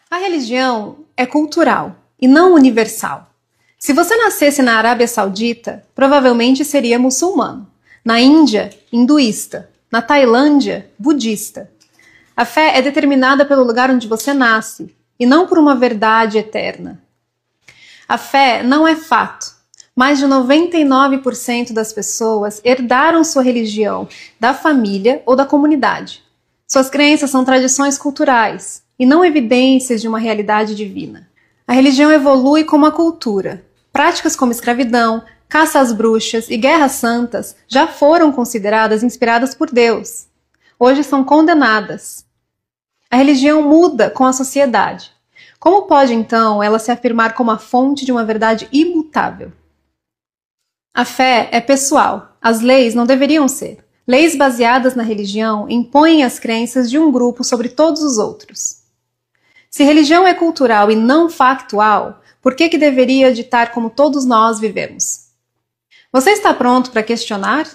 A religião é cultural e não universal. Se você nascesse na Arábia Saudita, provavelmente seria muçulmano. Na Índia, hinduísta. Na Tailândia, budista. A fé é determinada pelo lugar onde você nasce e não por uma verdade eterna. A fé não é fato. Mais de 99% das pessoas herdaram sua religião da família ou da comunidade. Suas crenças são tradições culturais e não evidências de uma realidade divina. A religião evolui como a cultura. Práticas como escravidão, caça às bruxas e guerras santas já foram consideradas inspiradas por Deus. Hoje são condenadas. A religião muda com a sociedade. Como pode, então, ela se afirmar como a fonte de uma verdade imutável? A fé é pessoal. As leis não deveriam ser. Leis baseadas na religião impõem as crenças de um grupo sobre todos os outros. Se religião é cultural e não factual, por que deveria ditar como todos nós vivemos? Você está pronto para questionar?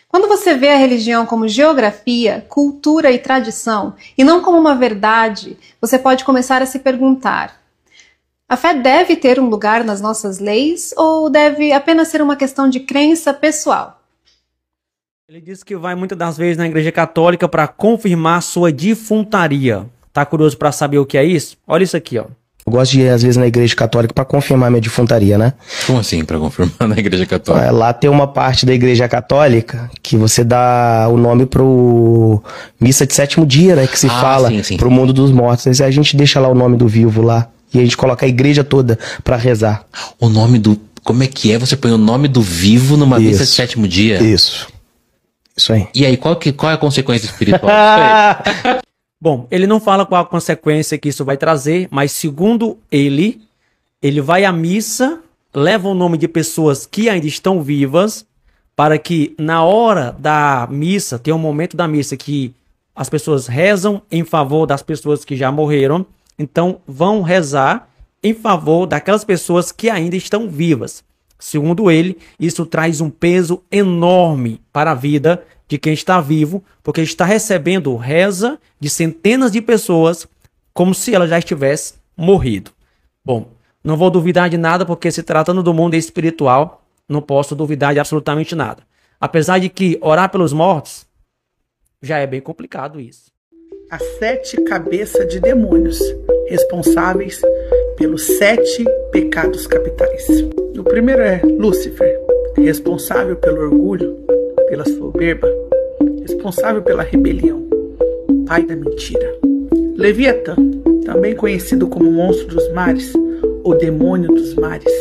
Quando você vê a religião como geografia, cultura e tradição, e não como uma verdade, você pode começar a se perguntar: a fé deve ter um lugar nas nossas leis ou deve apenas ser uma questão de crença pessoal? Ele diz que vai muitas das vezes na igreja católica para confirmar sua defuntaria. Tá curioso para saber o que é isso? Olha isso aqui, ó. Eu gosto de ir, às vezes, na igreja católica para confirmar minha defuntaria, né? Como assim, para confirmar na igreja católica? Lá tem uma parte da igreja católica que você dá o nome pro missa de sétimo dia, né? Que se fala pro mundo dos mortos. Aí a gente deixa lá o nome do vivo lá e a gente coloca a igreja toda para rezar. O nome do... Como é que é? Você põe o nome do vivo numa missa de sétimo dia? Isso aí. E aí, qual é a consequência espiritual? Bom, ele não fala qual a consequência que isso vai trazer, mas segundo ele vai à missa, leva o nome de pessoas que ainda estão vivas, para que na hora da missa, tem um momento da missa que as pessoas rezam em favor das pessoas que já morreram, então vão rezar em favor daquelas pessoas que ainda estão vivas. Segundo ele, isso traz um peso enorme para a vida de quem está vivo, porque está recebendo reza de centenas de pessoas como se ela já estivesse morrido. Bom, não vou duvidar de nada, porque se tratando do mundo espiritual, não posso duvidar de absolutamente nada. Apesar de que orar pelos mortos já é bem complicado isso. As 7 cabeças de demônios responsáveis pelos 7 pecados capitais. O primeiro é Lúcifer, responsável pelo orgulho, pela soberba, responsável pela rebelião, pai da mentira. Leviatã, também conhecido como monstro dos mares, ou demônio dos mares,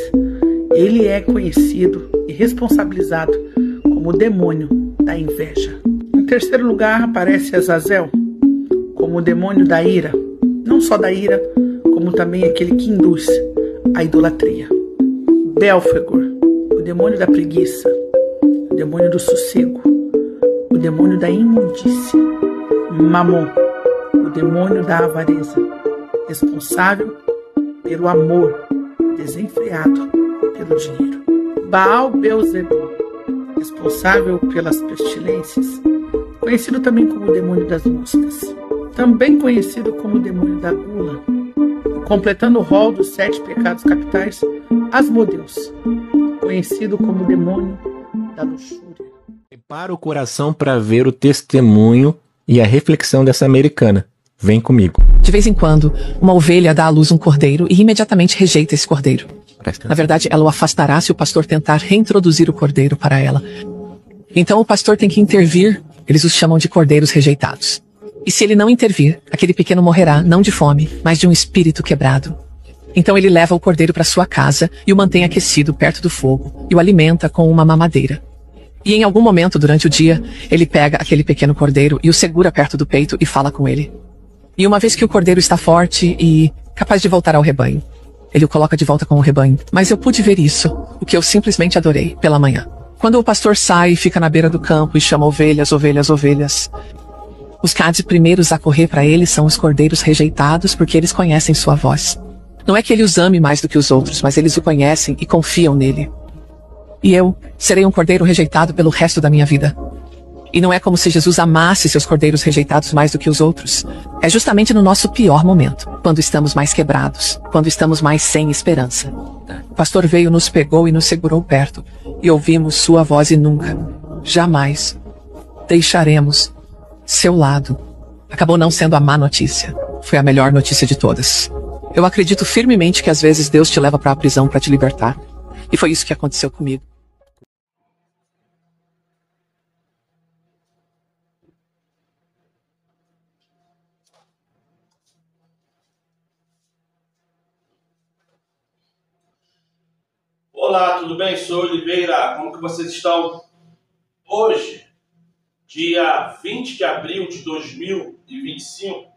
ele é conhecido e responsabilizado como o demônio da inveja. Em terceiro lugar aparece Azazel, como o demônio da ira, não só da ira, como também aquele que induz a idolatria. Belfegor, o demônio da preguiça, o demônio do sossego, o demônio da imundície. Mamon, o demônio da avareza, responsável pelo amor desenfreado pelo dinheiro. Baal Beelzebub, responsável pelas pestilências, conhecido também como o demônio das moscas, também conhecido como o demônio da gula. Completando o rol dos 7 pecados capitais, Asmodeus, conhecido como o demônio da luxúria. Prepara o coração para ver o testemunho e a reflexão dessa americana. Vem comigo. De vez em quando, uma ovelha dá à luz um cordeiro e imediatamente rejeita esse cordeiro. Na verdade, ela o afastará se o pastor tentar reintroduzir o cordeiro para ela. Então o pastor tem que intervir, eles os chamam de cordeiros rejeitados. E se ele não intervir, aquele pequeno morrerá não de fome, mas de um espírito quebrado. Então ele leva o cordeiro para sua casa e o mantém aquecido perto do fogo e o alimenta com uma mamadeira. E em algum momento durante o dia, ele pega aquele pequeno cordeiro e o segura perto do peito e fala com ele. E uma vez que o cordeiro está forte e capaz de voltar ao rebanho, ele o coloca de volta com o rebanho. Mas eu pude ver isso, o que eu simplesmente adorei, pela manhã. Quando o pastor sai e fica na beira do campo e chama ovelhas, ovelhas, ovelhas, os cades primeiros a correr para ele são os cordeiros rejeitados, porque eles conhecem sua voz. Não é que ele os ame mais do que os outros, mas eles o conhecem e confiam nele. E eu serei um cordeiro rejeitado pelo resto da minha vida. E não é como se Jesus amasse seus cordeiros rejeitados mais do que os outros. É justamente no nosso pior momento, quando estamos mais quebrados, quando estamos mais sem esperança. O pastor veio, nos pegou e nos segurou perto, e ouvimos sua voz e nunca, jamais, deixaremos seu lado. Acabou não sendo a má notícia. Foi a melhor notícia de todas. Eu acredito firmemente que às vezes Deus te leva para a prisão para te libertar. E foi isso que aconteceu comigo. Olá, tudo bem? Sou Oliveira. Como que vocês estão? Hoje, dia 20 de abril de 2025,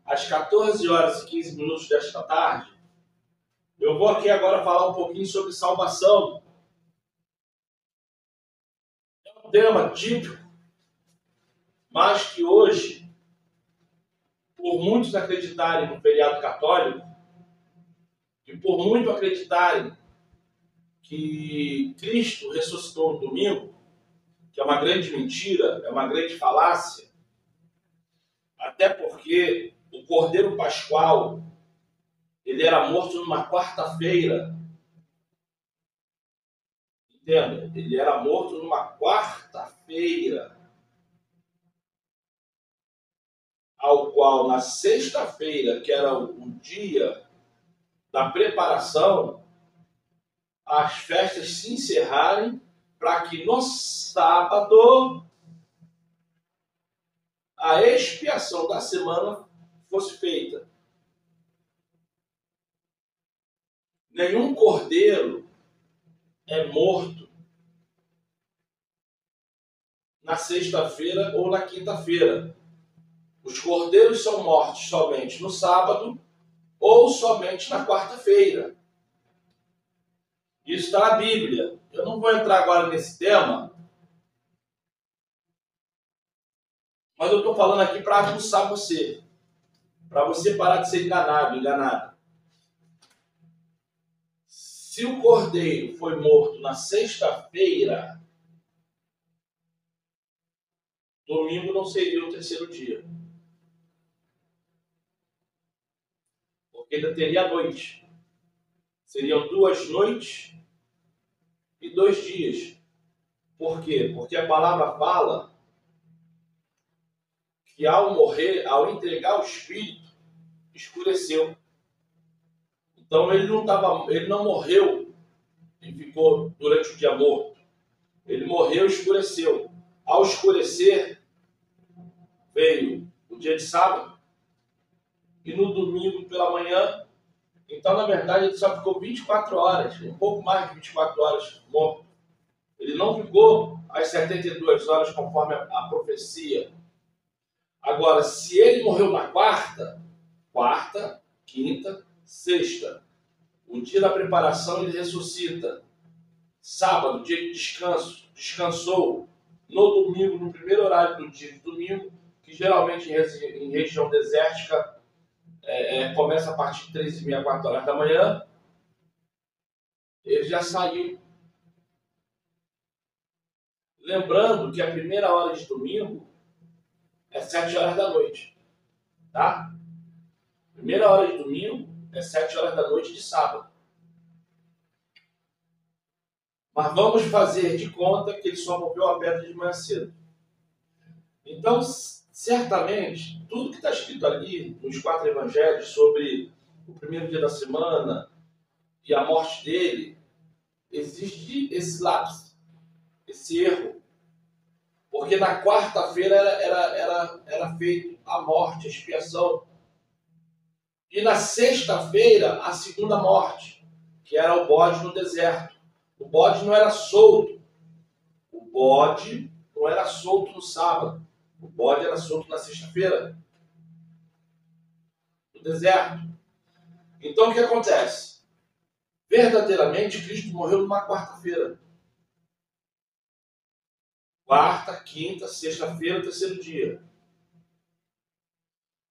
às 14 horas e 15 minutos desta tarde, eu vou aqui agora falar um pouquinho sobre salvação. É um tema típico, mas que hoje, por muitos acreditarem no feriado católico, e por muito acreditarem que Cristo ressuscitou no domingo, que é uma grande mentira, é uma grande falácia, até porque o Cordeiro Pascual, ele era morto numa quarta-feira. Entenda? Ele era morto numa quarta-feira, ao qual na sexta-feira, que era o dia da preparação, as festas se encerrarem para que no sábado a expiação da semana fosse feita. Nenhum cordeiro é morto na sexta-feira ou na quinta-feira. Os cordeiros são mortos somente no sábado ou somente na quarta-feira. Isso está na Bíblia. Eu não vou entrar agora nesse tema, mas eu estou falando aqui para aguçar você, para você parar de ser enganado. Se o cordeiro foi morto na sexta-feira, domingo não seria o terceiro dia, porque ainda teria a noite. Seriam 2 noites e 2 dias. Por quê? Porque a palavra fala que ao morrer, ao entregar o espírito, escureceu. Então ele não morreu e ficou durante o dia morto. Ele morreu e escureceu. Ao escurecer, veio o dia de sábado e no domingo pela manhã. Então, na verdade, ele só ficou 24 horas, um pouco mais de 24 horas morto. Ele não ficou as 72 horas conforme a profecia. Agora, se ele morreu na quarta, quinta, sexta, o dia da preparação ele ressuscita. Sábado, dia de descanso, descansou. No domingo, no primeiro horário do dia de domingo, que geralmente em região desértica, começa a partir de 3h30, 4 horas da manhã, ele já saiu. Lembrando que a primeira hora de domingo é 7 horas da noite. Tá? Primeira hora de domingo é 7 horas da noite de sábado. Mas vamos fazer de conta que ele só moveu a pedra de manhã cedo. Então, certamente, tudo que está escrito ali nos 4 evangelhos sobre o primeiro dia da semana e a morte dele, existe esse lapso, esse erro. Porque na quarta-feira era feito a morte, a expiação. E na sexta-feira, a segunda morte, que era o bode no deserto. O bode não era solto. O bode não era solto no sábado. O bode era solto na sexta-feira, no deserto. Então, o que acontece? Verdadeiramente, Cristo morreu numa quarta-feira. Quarta, quinta, sexta-feira, terceiro dia.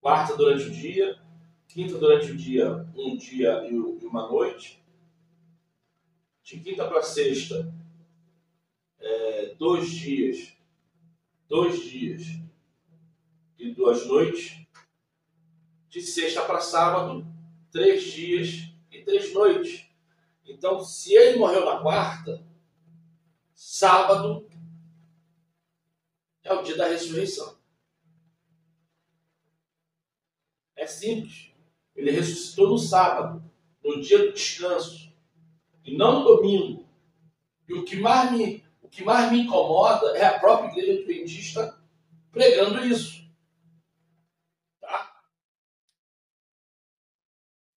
Quarta durante o dia, quinta durante o dia, um dia e uma noite. De quinta para sexta, 2 dias. 2 dias e 2 noites. de sexta para sábado, 3 dias e 3 noites. Então, se ele morreu na quarta, sábado é o dia da ressurreição. É simples. Ele ressuscitou no sábado, no dia do descanso, e não no domingo. E o que mais me incomoda é a própria igreja adventista pregando isso. Tá?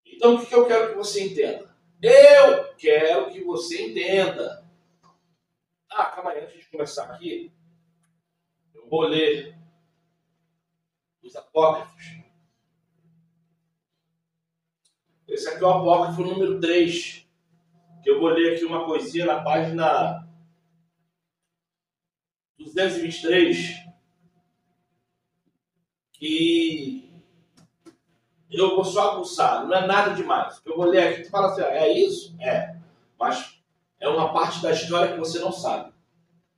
Então, o que eu quero que você entenda? Eu quero que você entenda. Calma aí, antes de começar aqui, eu vou ler os apócrifos. Esse aqui é o apócrifo número 3. Que eu vou ler aqui uma coisinha na página 223. Que eu vou só aguçar, não é nada demais. Eu vou ler aqui e fala assim, é isso? É. Mas é uma parte da história que você não sabe.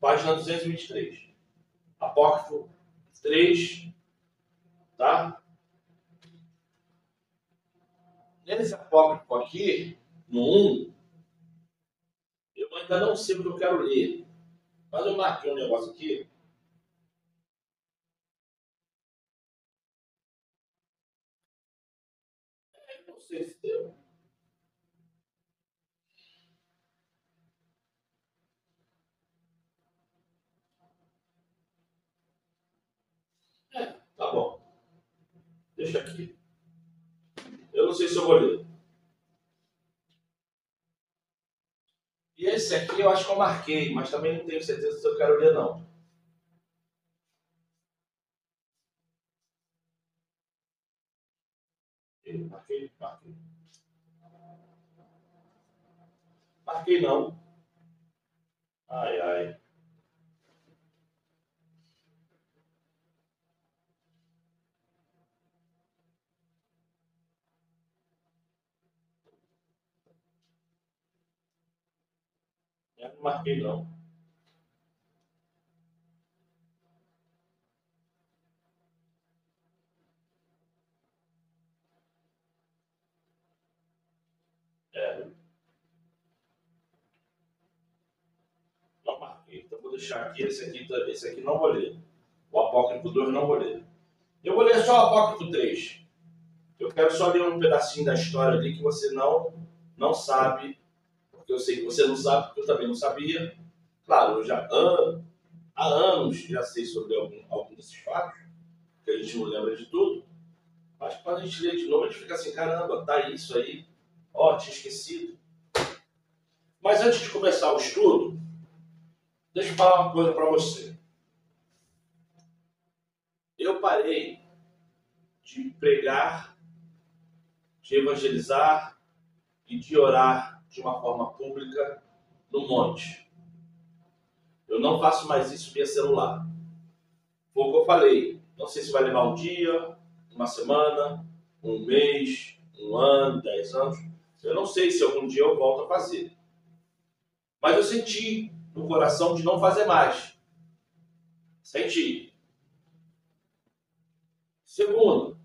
Página 223. Apócrifo 3. Tá? Nesse apócrifo aqui, no 1, eu ainda não sei o que eu quero ler. Mas eu marquei um negócio aqui. Não sei se deu. Tá bom. Deixa aqui. Eu não sei se eu vou ler. E esse aqui eu acho que eu marquei, mas também não tenho certeza se eu quero ler, não. Marquei. Marquei não. Ai. Não marquei não. Não marquei. Então vou deixar aqui. Esse aqui não vou ler. O apócrifo 2 não vou ler. Eu vou ler só o apócrifo 3. Eu quero só ler um pedacinho da história ali que você não sabe. Porque eu sei que você não sabe, porque eu também não sabia. Claro, eu já há anos já sei sobre algum desses fatos, que a gente não lembra de tudo. Mas quando a gente lê de novo, a gente fica assim, caramba, tá isso aí. Tinha esquecido. Mas antes de começar o estudo, deixa eu falar uma coisa para você. Eu parei de pregar, de evangelizar e de orar de uma forma pública no monte. Eu não faço mais isso via celular. Foi o que eu falei. Não sei se vai levar um dia, uma semana, um mês, um ano, 10 anos. Eu não sei se algum dia eu volto a fazer. Mas eu senti no coração de não fazer mais. Senti. Segundo,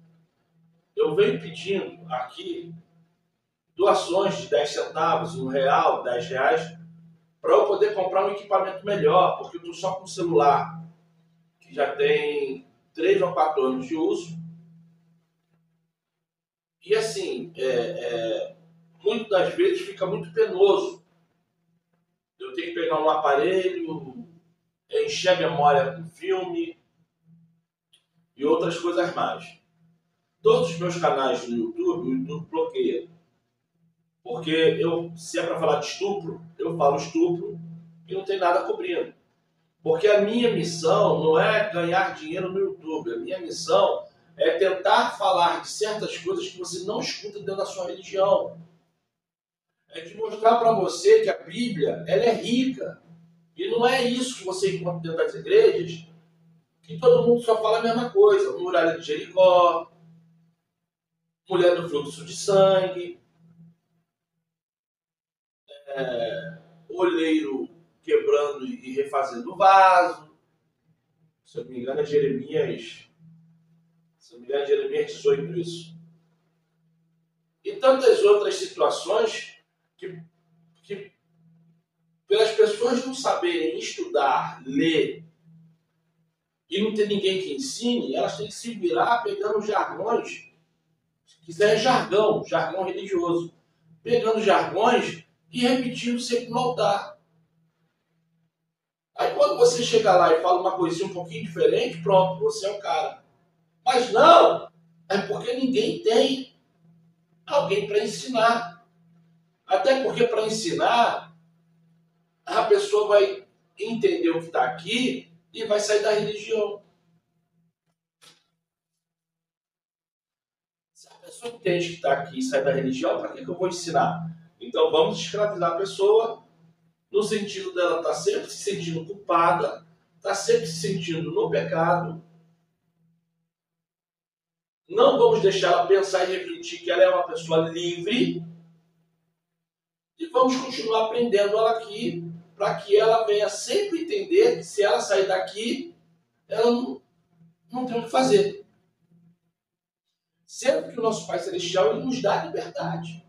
eu venho pedindo aqui doações de 10 centavos, R$1, R$10, para eu poder comprar um equipamento melhor, porque eu estou só com o celular, que já tem 3 ou 4 anos de uso. E assim, muitas das vezes fica muito penoso. Eu tenho que pegar um aparelho, encher a memória com filme e outras coisas mais. Todos os meus canais no YouTube, o YouTube bloqueia. Porque se é para falar de estupro, eu falo estupro e não tem nada cobrindo. Porque a minha missão não é ganhar dinheiro no YouTube. A minha missão é tentar falar de certas coisas que você não escuta dentro da sua religião. É de mostrar para você que a Bíblia ela é rica. E não é isso que você encontra dentro das igrejas, que todo mundo só fala a mesma coisa. Muralha de Jericó, mulher do fluxo de sangue, olheiro quebrando e refazendo o vaso. Se eu não me engano é Jeremias 18 isso. tantas outras situações que pelas pessoas não saberem estudar, ler e não ter ninguém que ensine, elas têm que se virar pegando jargões, se quiser jargão religioso, pegando jargões e repetindo sempre no altar. Aí quando você chega lá e fala uma coisinha um pouquinho diferente, pronto, você é o cara. Mas não, é porque ninguém tem alguém para ensinar. Até porque para ensinar, a pessoa vai entender o que está aqui e vai sair da religião. Se a pessoa entende que está aqui e sai da religião, para que eu vou ensinar? Então vamos escravizar a pessoa no sentido dela estar sempre se sentindo culpada, estar sempre se sentindo no pecado. Não vamos deixar ela pensar e refletir que ela é uma pessoa livre. E vamos continuar aprendendo ela aqui, para que ela venha sempre entender que se ela sair daqui, ela não tem o que fazer. Sendo que o nosso Pai Celestial ele nos dá liberdade.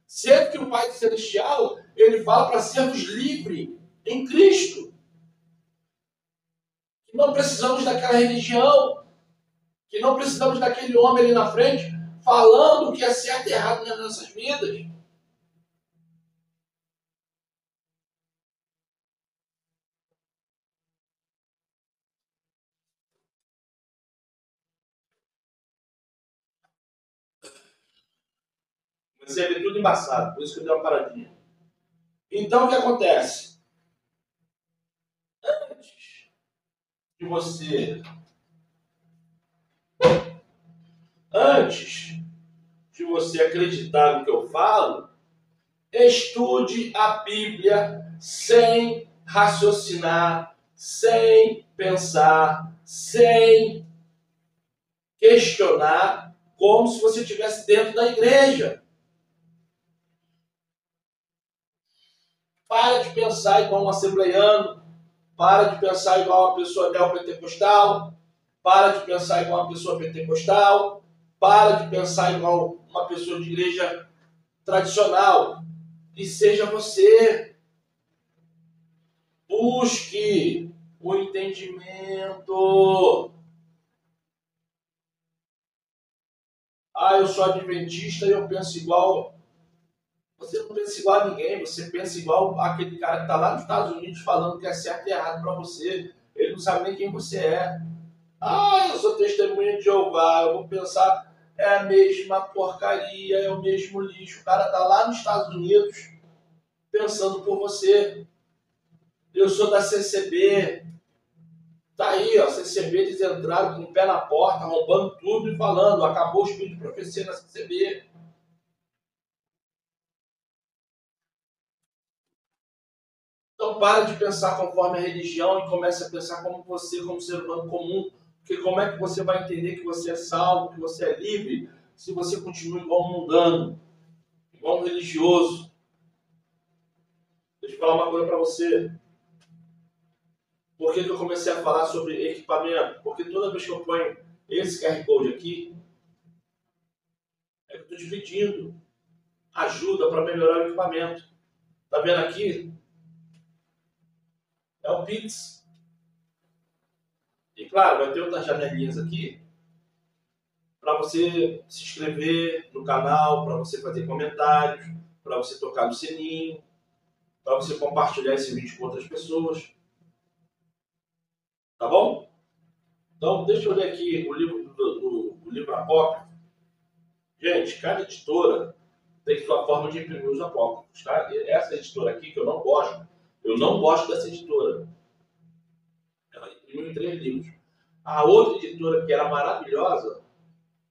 Sendo que o Pai Celestial ele fala para sermos livres em Cristo. Que não precisamos daquela religião, que não precisamos daquele homem ali na frente falando o que é certo e errado nas nossas vidas. Você vê tudo embaçado, por isso que eu dei uma paradinha. Então o que acontece? Antes de você acreditar no que eu falo, estude a Bíblia sem raciocinar, sem pensar, sem questionar, como se você estivesse dentro da igreja. Para de pensar igual um assembleiano, para de pensar igual uma pessoa neopentecostal, para de pensar igual uma pessoa pentecostal, para de pensar igual uma pessoa de igreja tradicional. E seja você. Busque o entendimento. Eu sou adventista e eu penso igual. Você não pensa igual a ninguém, você pensa igual aquele cara que está lá nos Estados Unidos falando que é certo e errado para você. Ele não sabe nem quem você é. Eu sou testemunha de Jeová, eu vou pensar, é a mesma porcaria, é o mesmo lixo. O cara está lá nos Estados Unidos pensando por você. Eu sou da CCB. Tá aí, ó, CCB desentrado, com o pé na porta, arrombando tudo e falando, acabou o espírito de profecia na CCB. Então para de pensar conforme a religião e comece a pensar como você, como ser humano comum. Porque como é que você vai entender que você é salvo, que você é livre, se você continua igual um mundano, igual um religioso? Deixa eu falar uma coisa para você. Por que eu comecei a falar sobre equipamento? Porque toda vez que eu ponho esse QR Code aqui, é que eu estou te pedindo ajuda para melhorar o equipamento. Tá vendo aqui? É o Pix. E claro, vai ter outras janelinhas aqui para você se inscrever no canal, para você fazer comentários, para você tocar no sininho, para você compartilhar esse vídeo com outras pessoas. Tá bom? Então, deixa eu ler aqui o livro do livro apócrifo. Gente, cada editora tem sua forma de imprimir os apócrifos, tá? Essa editora aqui, que eu não gosto dessa editora. Ela imprimiu em 3 livros. A outra editora, que era maravilhosa,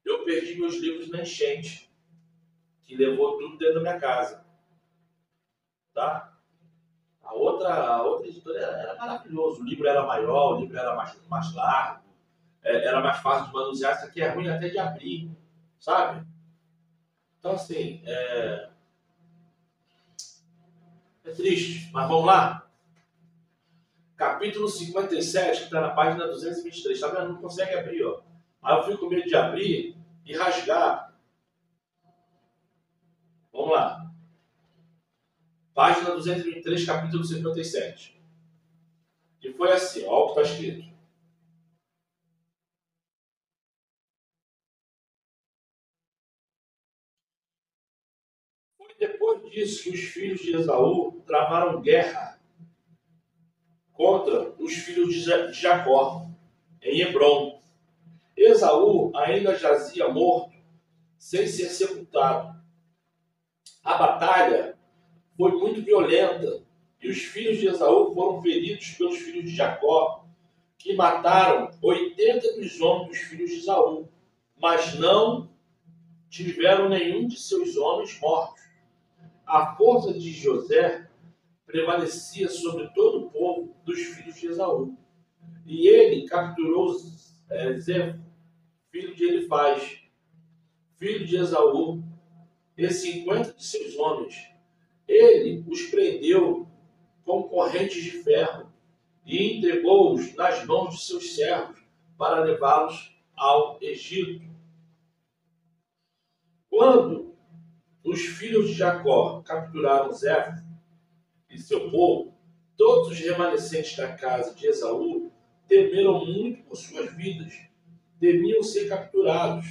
eu perdi meus livros na enchente, que levou tudo dentro da minha casa. Tá? A outra editora era maravilhosa. O livro era maior, o livro era mais largo, era mais fácil de manusear. Isso aqui é ruim até de abrir, sabe? Então, assim, é triste, mas vamos lá. Capítulo 57, que está na página 223. Tá vendo? Não consegue abrir, ó. Aí eu fico com medo de abrir e rasgar. Vamos lá. Página 223, capítulo 57. E foi assim, olha o que está escrito. Foi depois disso que os filhos de Esaú travaram guerra contra os filhos de Jacó, em Hebrom. Esaú ainda jazia morto, sem ser sepultado. A batalha foi muito violenta, e os filhos de Esaú foram feridos pelos filhos de Jacó, que mataram 80 dos homens dos filhos de Esaú, mas não tiveram nenhum de seus homens mortos. A força de José prevalecia sobre todo o povo dos filhos de Esaú. E ele capturou Zé, filho de Elifaz, filho de Esaú, e 50 de seus homens. Ele os prendeu com correntes de ferro e entregou-os nas mãos de seus servos para levá-los ao Egito. Quando os filhos de Jacó capturaram Zé e seu povo, todos os remanescentes da casa de Esaú temeram muito por suas vidas, temiam ser capturados.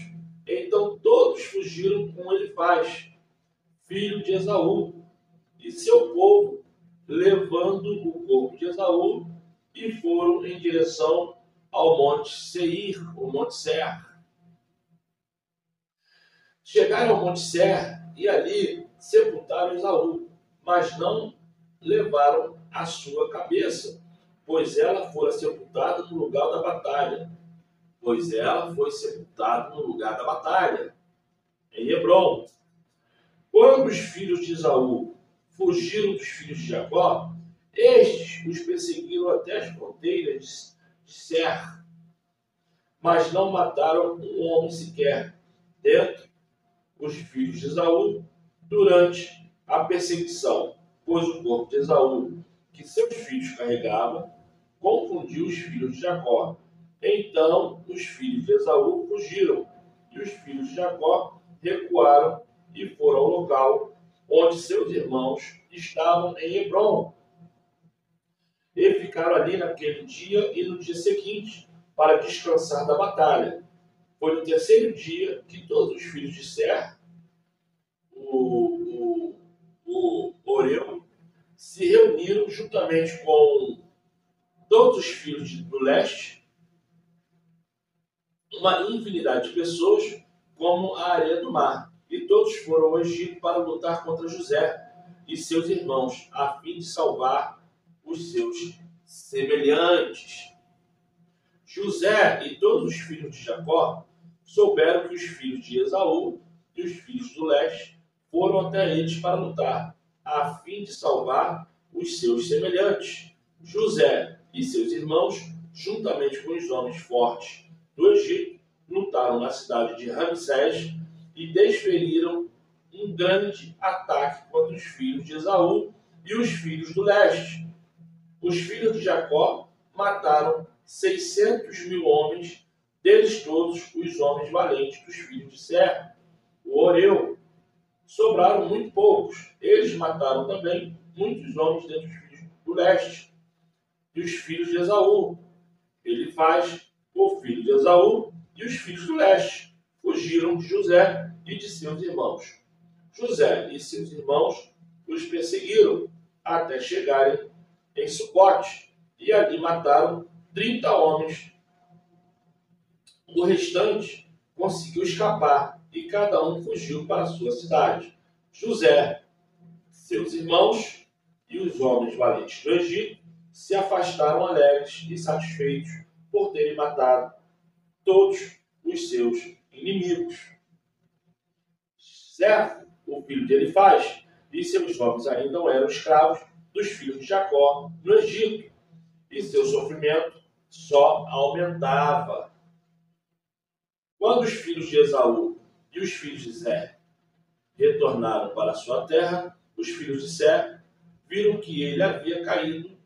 Então todos fugiram com Elifaz, filho de Esaú, e seu povo, levando o corpo de Esaú, e foram em direção ao monte Seir, o monte Ser. Chegaram ao monte Ser e ali sepultaram Esaú, mas não levaram a sua cabeça, pois ela fora sepultada no lugar da batalha. Em Hebrom. Quando os filhos de Esaú fugiram dos filhos de Jacó, estes os perseguiram até as fronteiras de Ser, mas não mataram um homem sequer dentre os filhos de Esaú durante a perseguição, pois o corpo de Esaú, que seus filhos carregavam, confundiu os filhos de Jacó. Então os filhos de Esaú fugiram, e os filhos de Jacó recuaram e foram ao local onde seus irmãos estavam em Hebrom. E ficaram ali naquele dia e no dia seguinte, para descansar da batalha. Foi no terceiro dia que todos os filhos de Ser, o Oreu, se reuniram juntamente com todos os filhos do leste, uma infinidade de pessoas, como a areia do mar. E todos foram ao Egito para lutar contra José e seus irmãos, a fim de salvar os seus semelhantes. José e todos os filhos de Jacó souberam que os filhos de Esaú e os filhos do leste foram até eles para lutar, a fim de salvar os seus semelhantes. José e seus irmãos, juntamente com os homens fortes do Egito, lutaram na cidade de Ramsés e desferiram um grande ataque contra os filhos de Esaú e os filhos do leste. Os filhos de Jacó mataram 600.000 homens, deles todos os homens valentes dos filhos de Ser, o Oreu. Sobraram muito poucos. Eles mataram também muitos homens dentre os filhos do leste. E os filhos de Esaú, Elifaz, o filho de Esaú, e os filhos do leste fugiram de José e de seus irmãos. José e seus irmãos os perseguiram até chegarem em Sucote, e ali mataram 30 homens. O restante conseguiu escapar, e cada um fugiu para a sua cidade. José, seus irmãos e os homens valentes do Egito se afastaram alegres e satisfeitos por terem matado todos os seus inimigos. Zé, o filho de Elifaz, e seus homens ainda eram escravos dos filhos de Jacó no Egito, e seu sofrimento só aumentava. Quando os filhos de Esaú e os filhos de Zé retornaram para sua terra, os filhos de Zé viram que ele havia caído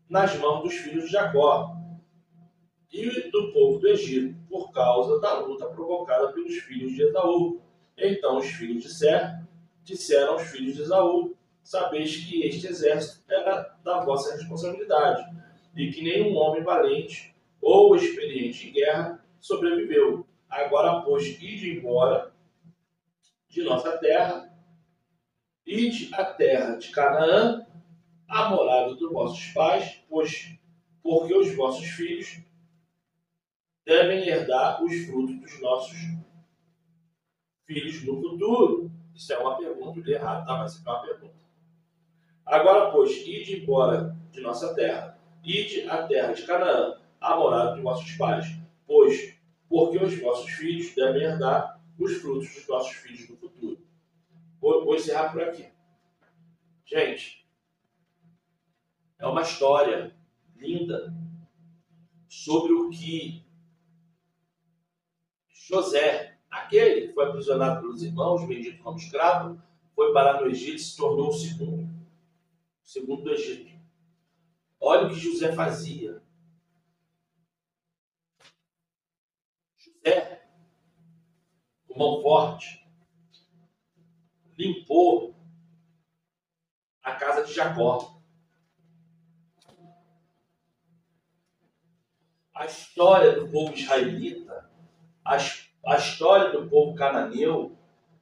nas mãos dos filhos de Jacó e do povo do Egito, por causa da luta provocada pelos filhos de Esaú. Então os filhos de Ser disseram aos filhos de Esaú: sabeis que este exército era da vossa responsabilidade, e que nenhum homem valente ou experiente em guerra sobreviveu. Agora, pois, ide embora de nossa terra, ide à terra de Canaã, a morada dos vossos pais, porque os vossos filhos devem herdar os frutos dos nossos filhos no futuro. Isso é uma pergunta, eu li errado, tá? Mas isso é uma pergunta. Agora, pois, ide embora de nossa terra, ide à terra de Canaã, a morada dos vossos pais, porque os vossos filhos devem herdar os frutos dos nossos filhos no futuro. Vou encerrar por aqui. Gente, é uma história linda sobre o que José, aquele que foi aprisionado pelos irmãos, vendido como escravo, foi parar no Egito e se tornou o segundo do Egito. Olha o que José fazia. José, com mão forte, limpou a casa de Jacó. A história do povo israelita, a história do povo cananeu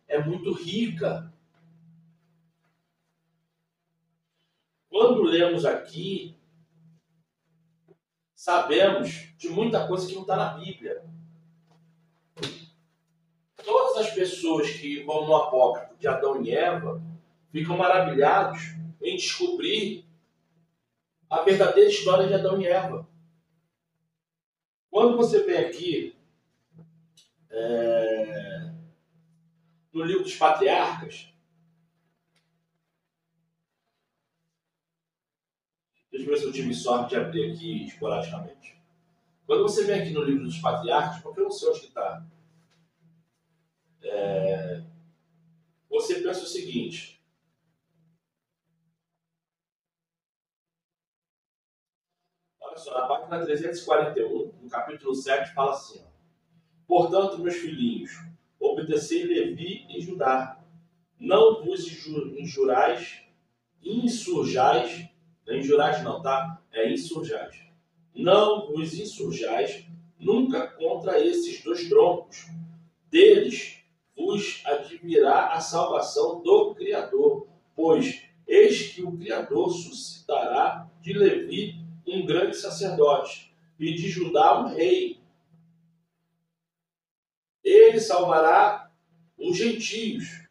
é muito rica. Quando lemos aqui, sabemos de muita coisa que não está na Bíblia. Todas as pessoas que vão no apócrifo de Adão e Eva ficam maravilhados em descobrir a verdadeira história de Adão e Eva. Quando você vem aqui no livro dos Patriarcas, deixa eu ver se eu tive sorte de abrir aqui esporadicamente. Quando você vem aqui no livro dos Patriarcas, porque eu não sei onde está, você pensa o seguinte: olha só, na página 341, no capítulo 7, fala assim: ó, portanto, meus filhinhos, obedecei Levi e Judá, não vos insurjais, não vos insurjais nunca contra esses dois troncos, deles vos advirá a salvação do Criador, pois eis que o Criador suscitará de Levi um grande sacerdote e de Judá um rei. Ele salvará os gentios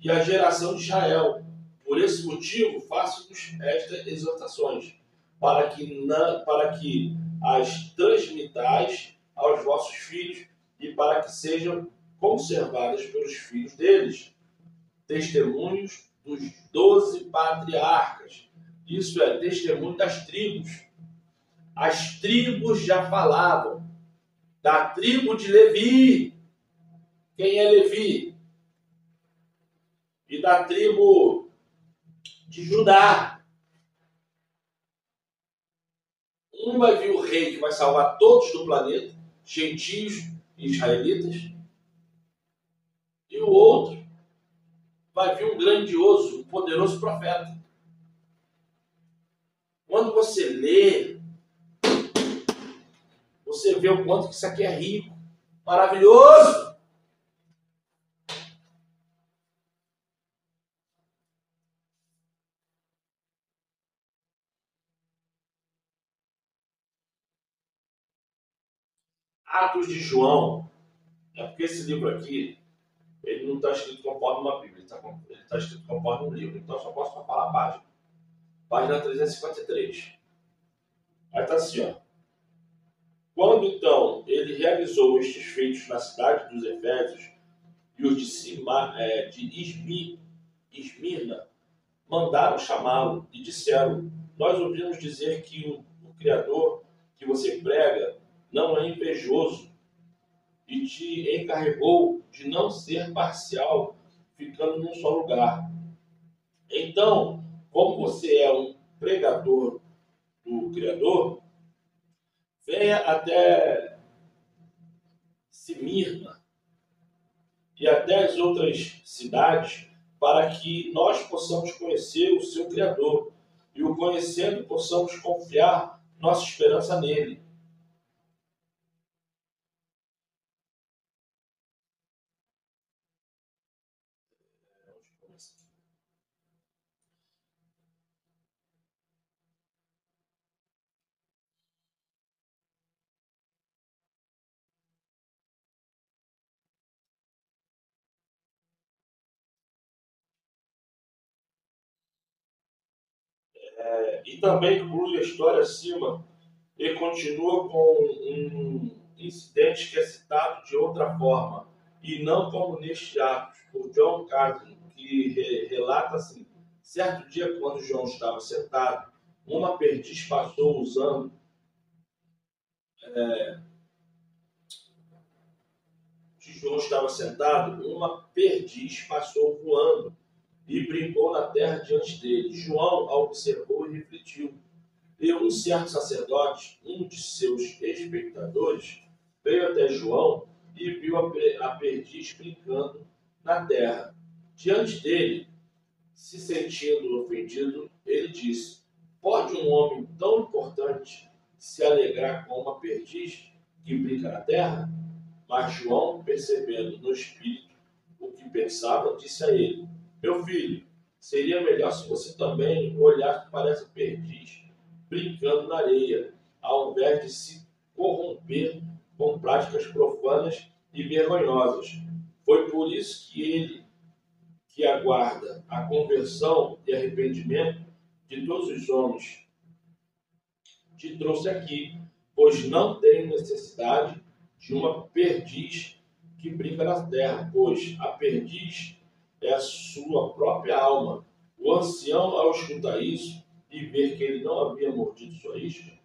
e a geração de Israel. Por esse motivo, faço-vos estas exortações, para que as transmitais aos vossos filhos e para que sejam conservadas pelos filhos deles. Testemunhos dos 12 patriarcas. Isso é, testemunho das tribos. As tribos já falavam. Da tribo de Levi. Quem é Levi? E da tribo de Judá. Um vai vir o rei que vai salvar todos do planeta, gentios e israelitas. E o outro vai vir um grandioso, um poderoso profeta. Quando você lê, você vê o quanto que isso aqui é rico, maravilhoso. Atos de João, é porque esse livro aqui, ele não está escrito conforme uma Bíblia, ele está escrito conforme um livro, então eu só posso falar a página. Página 353. Aí está assim, ó. Quando então ele realizou estes feitos na cidade dos Efésios e os de Esmirna mandaram chamá-lo e disseram: nós ouvimos dizer que o Criador que você prega não é invejoso e te encarregou de não ser parcial, ficando num só lugar. Então, como você é um pregador do Criador, venha até Simirna e até as outras cidades para que nós possamos conhecer o seu Criador e, o conhecendo, possamos confiar nossa esperança nele. E também inclui a história acima e continua com um incidente que é citado de outra forma, e não como neste Atos, por John Carson, que relata assim: certo dia, quando João estava sentado, uma perdiz passou usando João estava sentado, uma perdiz passou voando e brincou na terra diante dele. João a observou e refletiu. E um certo sacerdote, um de seus espectadores, veio até João e viu a perdiz brincando na terra. Diante dele, se sentindo ofendido, ele disse: pode um homem tão importante se alegrar com uma perdiz que brinca na terra? Mas João, percebendo no espírito o que pensava, disse a ele: meu filho, seria melhor se você também olhasse para essa perdiz brincando na areia, ao invés de se corromper com práticas profanas e vergonhosas. Foi por isso que ele, que aguarda a conversão e arrependimento de todos os homens, te trouxe aqui, pois não tenho necessidade de uma perdiz que brinca na terra, pois a perdiz é a sua própria alma. O ancião, ao escutar isso e ver que ele não havia mordido sua isca,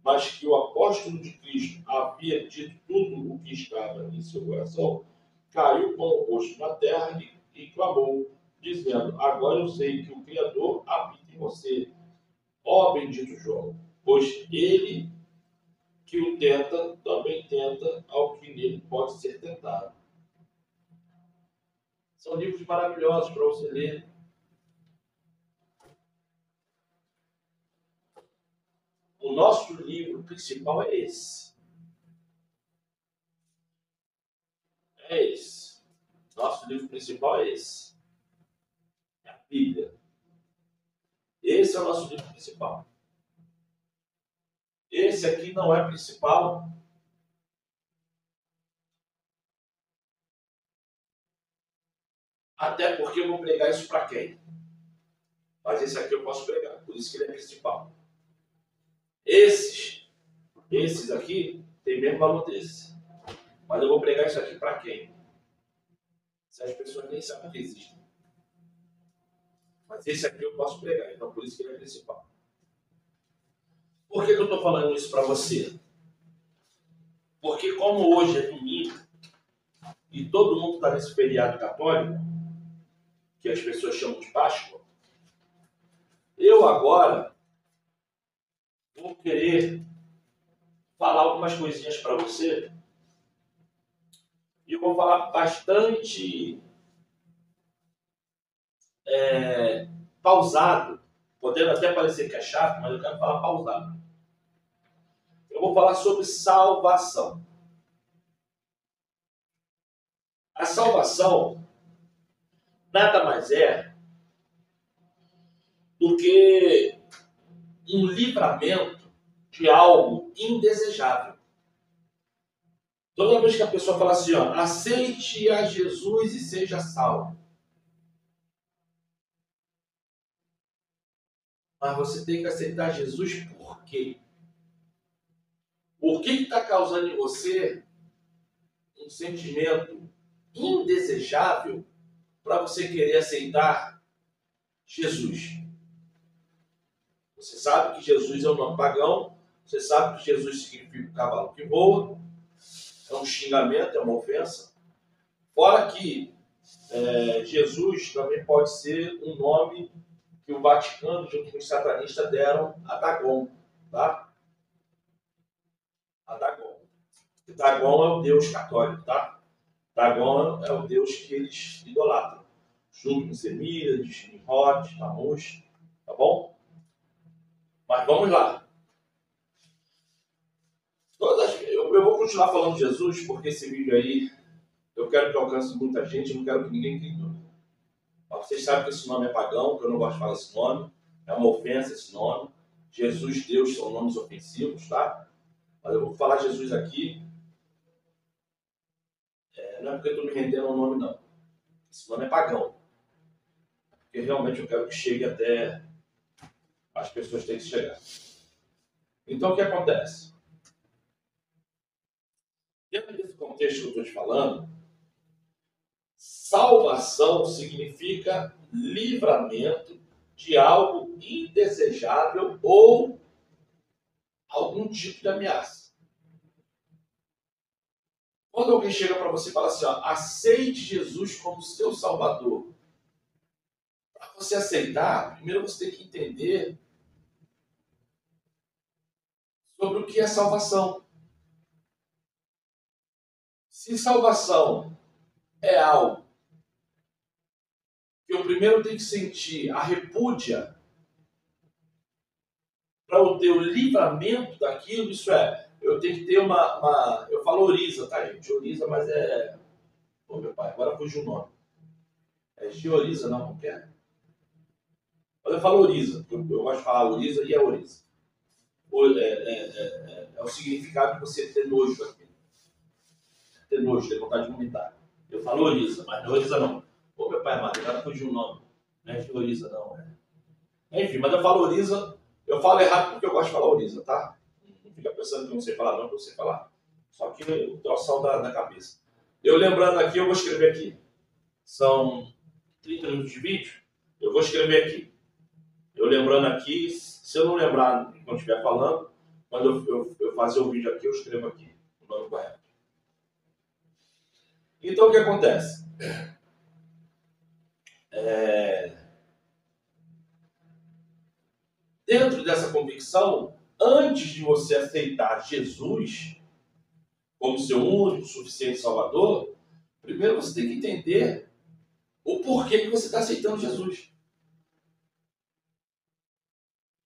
mas que o apóstolo de Cristo havia dito tudo o que estava em seu coração, caiu com o rosto na terra e clamou, dizendo: agora eu sei que o Criador habita em você, ó bendito João, pois ele que o tenta, também tenta ao que nele pode ser tentado. São livros maravilhosos para você ler. O nosso livro principal é esse. É esse. Nosso livro principal é esse. É a Bíblia. Esse é o nosso livro principal. Esse aqui não é principal. Até porque eu vou pregar isso para quem? Mas esse aqui eu posso pregar, por isso que ele é principal. Esses aqui tem o mesmo valor desse. Mas eu vou pregar isso aqui para quem? Se as pessoas nem sabem que existe. Mas esse aqui eu posso pregar, então por isso que ele é principal. Por que eu estou falando isso para você? Porque como hoje é domingo e todo mundo está nesse feriado católico, que as pessoas chamam de Páscoa, eu agora vou querer falar algumas coisinhas para você. E eu vou falar bastante pausado, podendo até parecer que é chato, mas eu quero falar pausado. Eu vou falar sobre salvação. A salvação nada mais é do que um livramento de algo indesejável. Toda vez que a pessoa fala assim, ó, aceite a Jesus e seja salvo. Mas você tem que aceitar Jesus por quê? O que está causando em você um sentimento indesejável para você querer aceitar Jesus? Você sabe que Jesus é um nome pagão, você sabe que Jesus significa cavalo que voa, é um xingamento, é uma ofensa. Fora que Jesus também pode ser um nome que o Vaticano, junto com os satanistas, deram a Dagon, tá? A Dagon. E Dagon é o Deus católico, tá? Dagon é o Deus que eles idolatram. junto com Semíramis, Nimrod, Tammuz, tá bom? Mas vamos lá. Eu vou continuar falando de Jesus, porque esse vídeo aí, eu quero que alcance muita gente, eu não quero que ninguém clique. Mas vocês sabem que esse nome é pagão, que eu não gosto de falar esse nome, é uma ofensa esse nome. Jesus, Deus são nomes ofensivos, tá? Mas eu vou falar Jesus aqui, não é porque eu estou me rendendo ao nome, não. Esse nome é pagão. Porque realmente eu quero que chegue até as pessoas têm que chegar. Então, o que acontece? Dentro desse contexto que eu estou te falando, salvação significa livramento de algo indesejável ou algum tipo de ameaça. Quando alguém chega para você e fala assim, ó, aceite Jesus como seu Salvador. Para você aceitar, primeiro você tem que entender sobre o que é salvação. Se salvação é algo que eu primeiro tenho que sentir a repúdia para eu ter o livramento daquilo, isso é, eu tenho que ter uma eu falo oriza, tá, gente? Oriza, mas é... Ô, meu pai, agora fugiu o nome. É georiza, não, não quer? Mas eu falo oriza, eu gosto de falar oriza e é oriza. É o significado de você ter nojo daquilo. Ter nojo, ter vontade de vomitar. Eu falo oriza, mas não é oriza não. Ô, meu pai amado, agora fugiu o nome. Não é georiza, não. Enfim, mas eu falo oriza, eu falo errado porque eu gosto de falar oriza, tá? Não fica pensando que eu não sei falar, não, que eu sei falar. Só que o troço da cabeça. Eu lembrando aqui, eu vou escrever aqui. São 30 minutos de vídeo, eu vou escrever aqui. Eu lembrando aqui, se eu não lembrar quando estiver falando, quando eu fazer o vídeo aqui, eu escrevo aqui o nome correto. Então, o que acontece? Dentro dessa convicção, antes de você aceitar Jesus como seu único, suficiente Salvador, primeiro você tem que entender o porquê que você está aceitando Jesus.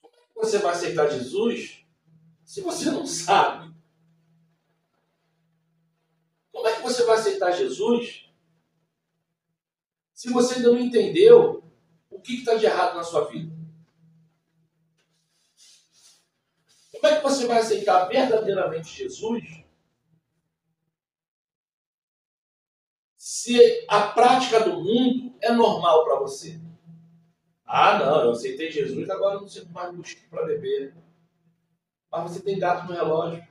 Como é que você vai aceitar Jesus se você não sabe? Como é que você vai aceitar Jesus se você ainda não entendeu o que está de errado na sua vida? Como é que você vai aceitar verdadeiramente Jesus se a prática do mundo é normal para você? Ah, não, eu aceitei Jesus, agora eu não sinto mais whisky para beber. Mas você tem gato no relógio.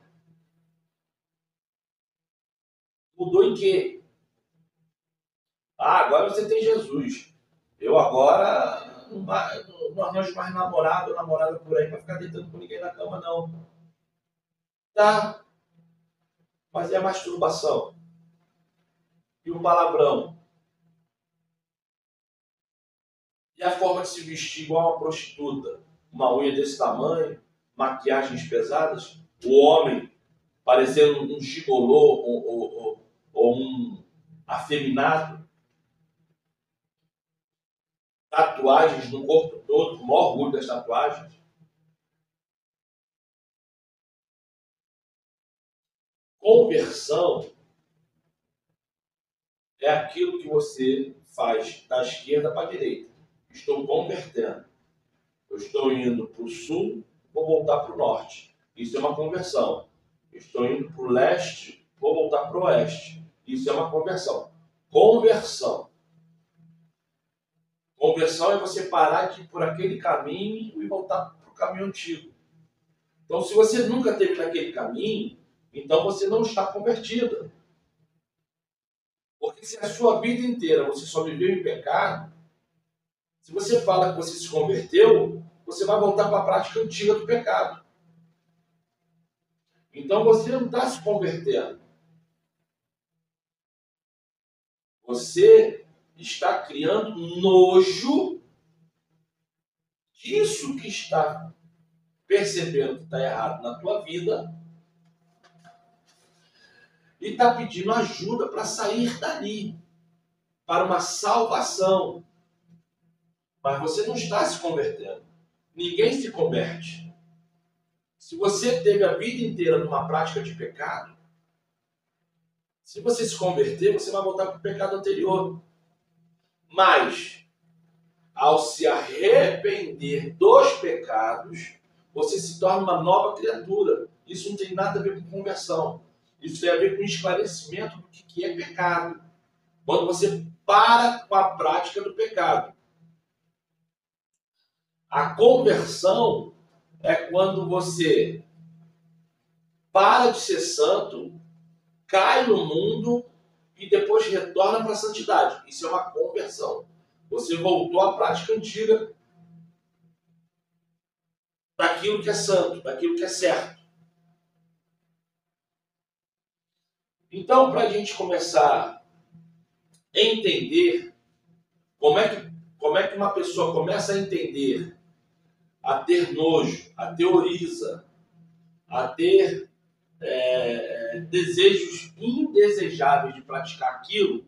Mudou em quê? Ah, agora você tem Jesus. Eu agora não arranjo mais namorado ou namorada por aí para ficar deitando com ninguém na cama, não. Tá. Mas é a masturbação. E o palavrão. E a forma de se vestir igual uma prostituta. Uma unha desse tamanho, maquiagens pesadas. O homem parecendo um gigolô ou um afeminado. Tatuagens no corpo todo, com o maior orgulho das tatuagens. Conversão é aquilo que você faz da esquerda para a direita. Estou convertendo. Eu estou indo para o sul, vou voltar para o norte. Isso é uma conversão. Estou indo para o leste, vou voltar para o oeste. Isso é uma conversão. Conversão. Conversão é você parar de ir por aquele caminho e voltar para o caminho antigo. Então, se você nunca esteve naquele caminho, então você não está convertido. Porque se a sua vida inteira você só viveu em pecado, se você fala que você se converteu, você vai voltar para a prática antiga do pecado. Então você não está se convertendo. Você está criando nojo disso que está percebendo que está errado na tua vida e está pedindo ajuda para sair dali, para uma salvação. Mas você não está se convertendo. Ninguém se converte. Se você teve a vida inteira numa prática de pecado, se você se converter, você vai voltar para o pecado anterior. Mas, ao se arrepender dos pecados, você se torna uma nova criatura. Isso não tem nada a ver com conversão. Isso tem a ver com esclarecimento do que é pecado. Quando você para com a prática do pecado. A conversão é quando você para de ser santo, cai no mundo e depois retorna para a santidade. Isso é uma conversão. Você voltou à prática antiga daquilo que é santo, daquilo que é certo. Então, para a gente começar a entender como é que uma pessoa começa a entender, a ter nojo, a teoriza, a ter desejos indesejáveis de praticar aquilo,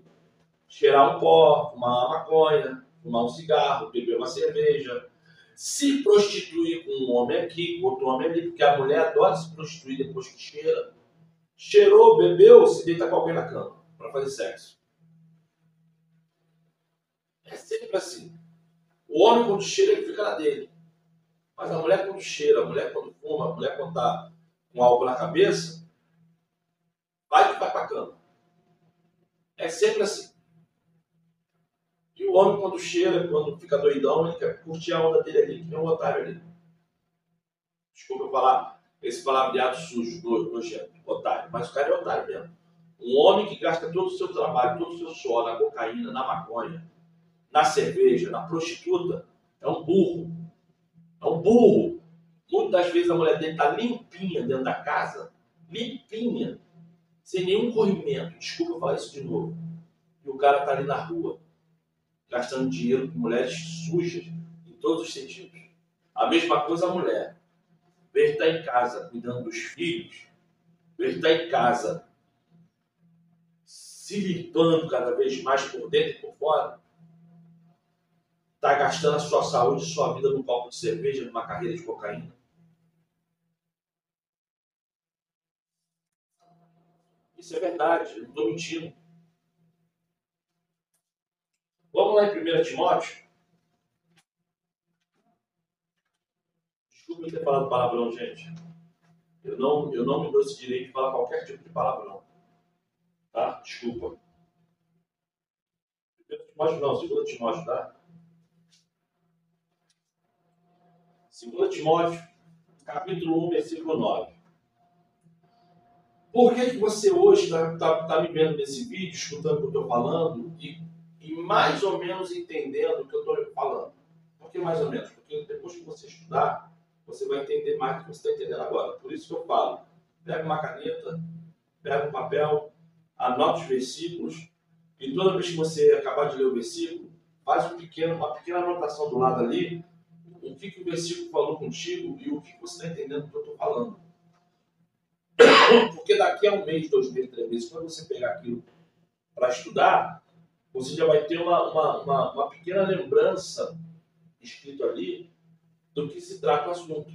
cheirar um pó, fumar uma maconha, fumar um cigarro, beber uma cerveja, se prostituir com um homem aqui, com outro homem ali, porque a mulher adora se prostituir depois que cheira. Cheirou, bebeu, se deita com alguém na cama para fazer sexo. É sempre assim. O homem, quando cheira, ele fica na dele. Mas a mulher, quando cheira, a mulher, quando fuma, a mulher, quando está com álcool na cabeça, vai para a cama. É sempre assim. E o homem, quando cheira, quando fica doidão, ele quer curtir a onda dele ali, que nem um otário ali. Desculpa eu falar esse palavreado sujo, nojento, otário. Mas o cara é otário mesmo. Um homem que gasta todo o seu trabalho, todo o seu suor na cocaína, na maconha, na cerveja, na prostituta, é um burro. É um burro. Muitas das vezes a mulher dele está limpinha dentro da casa, limpinha, sem nenhum corrimento. Desculpa eu falar isso de novo. E o cara está ali na rua, gastando dinheiro com mulheres sujas, em todos os sentidos. A mesma coisa a mulher. Ver estar em casa cuidando dos filhos, ver estar em casa se limpando cada vez mais por dentro e por fora, está gastando a sua saúde e sua vida num copo de cerveja, numa carreira de cocaína. Isso é verdade, eu não estou mentindo. Vamos lá em 1 Timóteo. Desculpa ter falado palavrão, gente. Eu não me dou esse direito de falar qualquer tipo de palavrão. Tá? Desculpa. 1 Timóteo não, 2 Timóteo, tá? 2 Timóteo, capítulo 1, versículo 9. Por que você hoje está me vendo nesse vídeo, escutando o que eu estou falando e mais ou menos entendendo o que eu estou falando? Por que mais ou menos? Porque depois que você estudar, você vai entender mais do que você está entendendo agora. Por isso que eu falo, pega uma caneta, pega um papel, anota os versículos e toda vez que você acabar de ler o versículo, faz uma pequena anotação do lado ali, o que o versículo falou contigo e o que você está entendendo do que eu estou falando. Porque daqui a um mês, 2 meses, 3 meses, quando você pegar aquilo para estudar, você já vai ter uma pequena lembrança escrito ali do que se trata o assunto.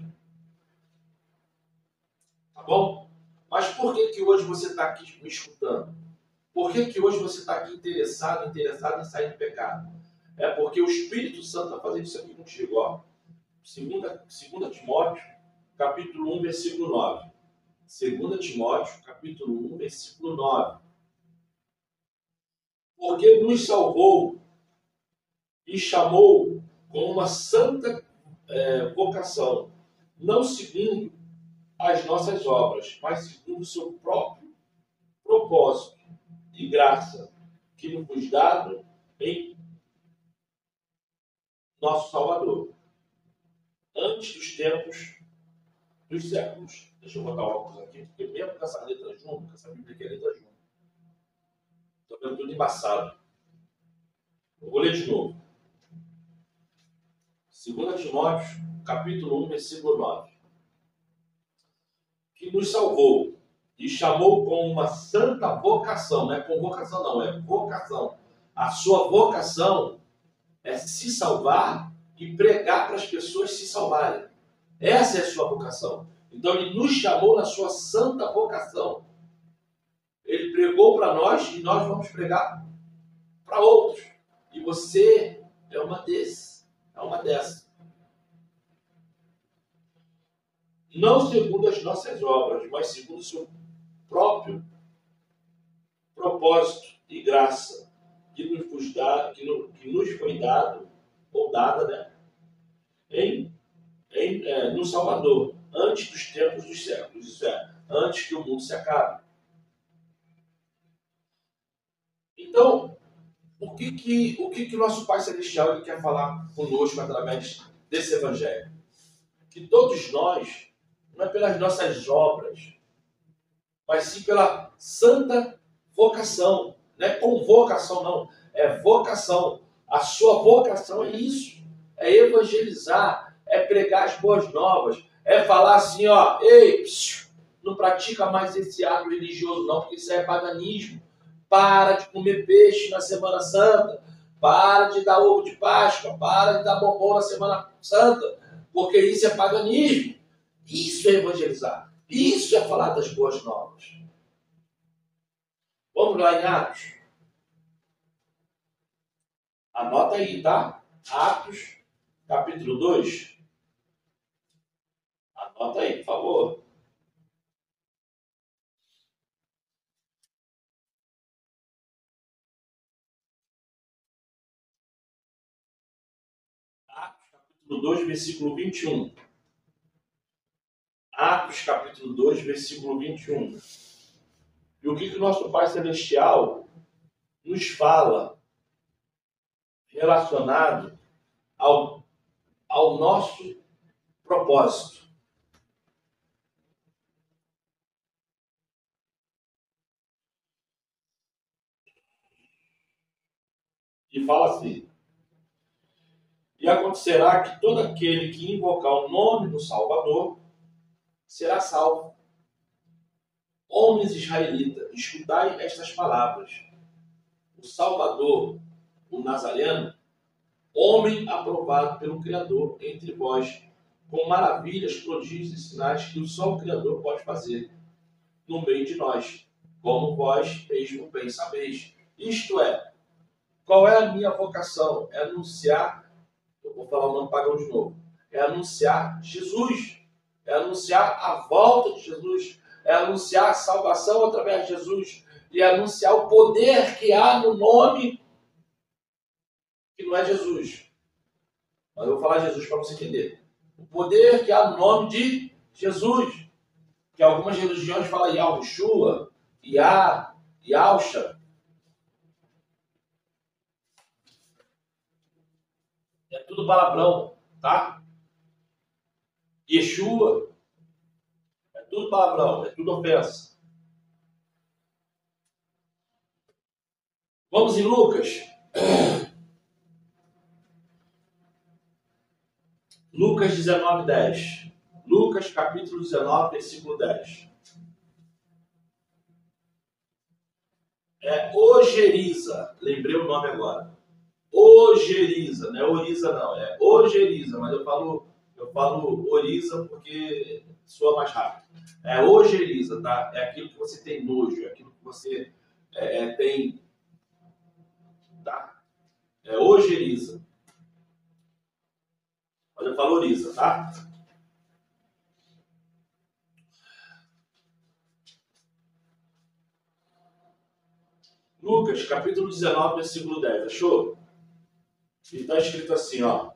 Tá bom? Mas por que hoje você está aqui me escutando? Por que hoje você está aqui interessado em sair do pecado? É porque o Espírito Santo está fazendo isso aqui contigo, ó. 2 Timóteo, capítulo 1, versículo 9. 2 Timóteo, capítulo 1, versículo 9. Porque nos salvou e chamou com uma santa vocação, não segundo as nossas obras, mas segundo o seu próprio propósito e graça, que nos foi dado em nosso Salvador, antes dos tempos dos séculos. Deixa eu botar o óculos aqui, porque mesmo com essa letra junto, com essa Bíblia aqui é letra junto, estou vendo tudo embaçado. Eu vou ler de novo. 2 Timóteo, capítulo 1, versículo 9. Que nos salvou e chamou com uma santa vocação, não é convocação não, é vocação. A sua vocação é se salvar e pregar para as pessoas se salvarem. Essa é a sua vocação. Então ele nos chamou na sua santa vocação. Ele pregou para nós e nós vamos pregar para outros. E você é uma dessas. Não segundo as nossas obras, mas segundo o seu próprio propósito e graça que nos foi dado, ou dada, né? No Salvador, antes dos tempos dos séculos, isso é, antes que o mundo se acabe. Então, o que nosso Pai Celestial ele quer falar conosco através desse Evangelho? Que todos nós, não é pelas nossas obras, mas sim pela santa vocação. Não é convocação, não. É vocação. A sua vocação é isso. É evangelizar, é pregar as boas novas, é falar assim, ó, ei, não pratica mais esse ato religioso não, porque isso é paganismo. Para de comer peixe na Semana Santa, para de dar ovo de Páscoa, para de dar bombom na Semana Santa, porque isso é paganismo. Isso é evangelizar. Isso é falar das boas novas. Vamos lá em Atos. Anota aí, tá? Atos, capítulo 2. Anota aí, por favor. Atos, capítulo 2, versículo 21. Atos, capítulo 2, versículo 21. E o que o nosso Pai Celestial nos fala relacionado ao nosso propósito. E fala assim: e acontecerá que todo aquele que invocar o nome do Salvador será salvo. Homens israelitas, escutai estas palavras. O Salvador, o Nazareno, homem aprovado pelo Criador entre vós, com maravilhas, prodígios e sinais que só o Criador pode fazer no meio de nós, como vós mesmo bem sabeis. Isto é, qual é a minha vocação? É anunciar, eu vou falar o nome pagão de novo, é anunciar Jesus, é anunciar a volta de Jesus, é anunciar a salvação através de Jesus, e é anunciar o poder que há no nome que não é Jesus. Mas eu vou falar Jesus para você entender. O poder que há no nome de Jesus. Que algumas religiões falam Yahushua, Yahusha. É tudo palavrão, tá? Yeshua. É tudo palavrão, é tudo ofensa. Vamos em Lucas. Lucas 19, 10. Lucas capítulo 19, versículo 10. É Ogeriza. Lembrei o nome agora. Ogeriza. Não é Oriza, não. É Ogeriza. Mas eu falo Oriza porque soa mais rápido. É Ogeriza, tá? É aquilo que você tem nojo. É aquilo que você tem... Tá? É Ogeriza. Mas eu falo Oriza, tá? Lucas, capítulo 19, versículo 10. Achou? E está escrito assim, ó.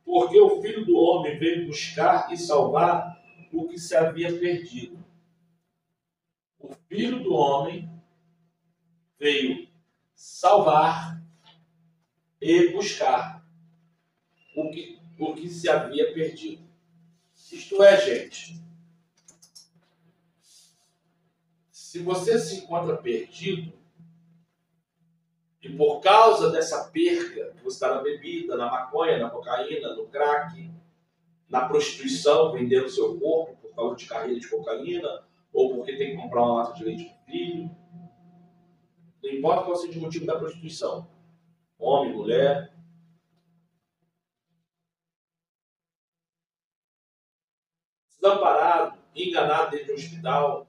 Porque o Filho do Homem veio buscar e salvar o que se havia perdido. O Filho do Homem veio salvar e buscar o que se havia perdido. Isto é, gente, se você se encontra perdido, e por causa dessa perca, que você está na bebida, na maconha, na cocaína, no crack, na prostituição, vendendo o seu corpo por causa de carreira de cocaína, ou porque tem que comprar uma lata de leite para o filho, Não importa qual seja o motivo da prostituição. Homem, mulher. Desamparado, enganado dentro do hospital.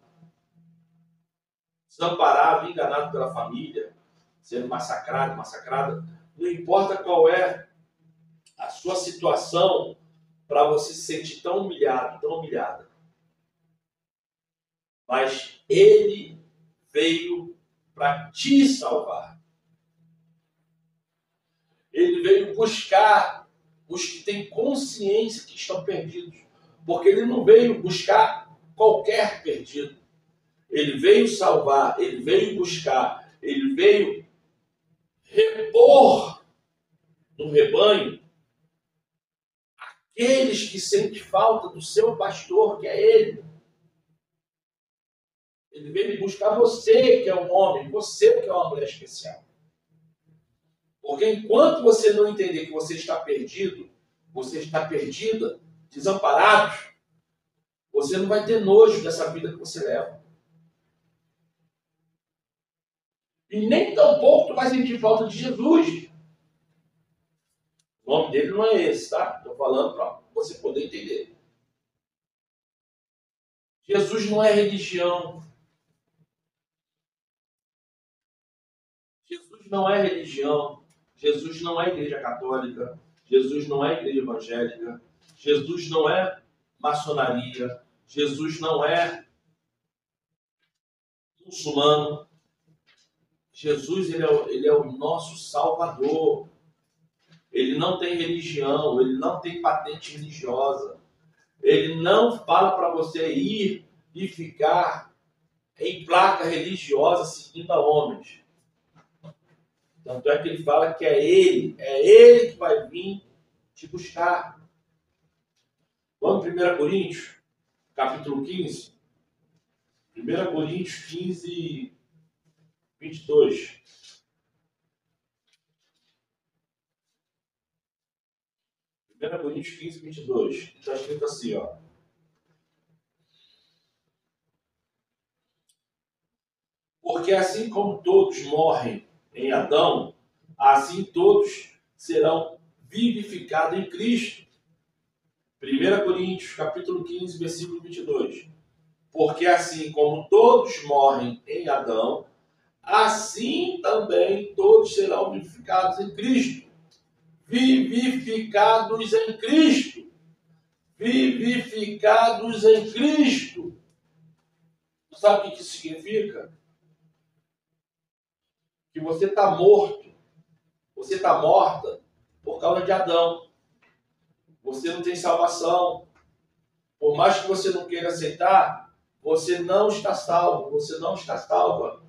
Desamparado, enganado pela família. Sendo massacrado, massacrada. Não importa qual é a sua situação para você se sentir tão humilhado, tão humilhada. Mas ele veio para te salvar. Ele veio buscar os que têm consciência que estão perdidos. Porque ele não veio buscar qualquer perdido. Ele veio salvar, ele veio buscar, ele veio repor no rebanho aqueles que sentem falta do seu pastor, que é ele. Ele veio buscar você, que é um homem, você, que é uma mulher especial. Porque enquanto você não entender que você está perdido, você está perdida, desamparado, você não vai ter nojo dessa vida que você leva. E nem tampouco tu vai sentir falta de Jesus. O nome dele não é esse, tá? Estou falando para você poder entender. Jesus não é religião. Jesus não é religião. Jesus não é igreja católica. Jesus não é igreja evangélica. Jesus não é maçonaria. Jesus não é muçulmano. Jesus ele é o nosso Salvador. Ele não tem religião, ele não tem patente religiosa. Ele não fala para você ir e ficar em placa religiosa seguindo a homens. Tanto é que ele fala que é ele que vai vir te buscar. Vamos em 1 Coríntios, capítulo 15. 1 Coríntios 15, 22. 1 Coríntios 15, 22. Está escrito assim, ó. Porque assim como todos morrem em Adão, assim todos serão vivificados em Cristo. 1 Coríntios, capítulo 15, versículo 22. Porque assim como todos morrem em Adão, assim também todos serão vivificados em Cristo. Vivificados em Cristo. Vivificados em Cristo. Você sabe o que isso significa? Que você está morto. Você está morta por causa de Adão. Você não tem salvação. Por mais que você não queira aceitar, você não está salvo. Você não está salva.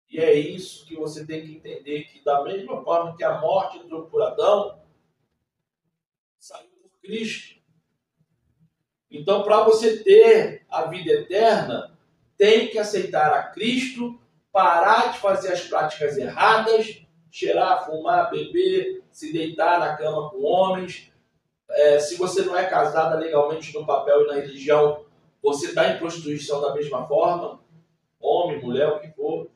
E é isso que você tem que entender, que da mesma forma que a morte entrou por Adão, saiu por Cristo. Então, para você ter a vida eterna, tem que aceitar a Cristo, parar de fazer as práticas erradas, cheirar, fumar, beber, se deitar na cama com homens. Se você não é casada legalmente no papel e na religião, você está em prostituição da mesma forma, homem, mulher, o que for.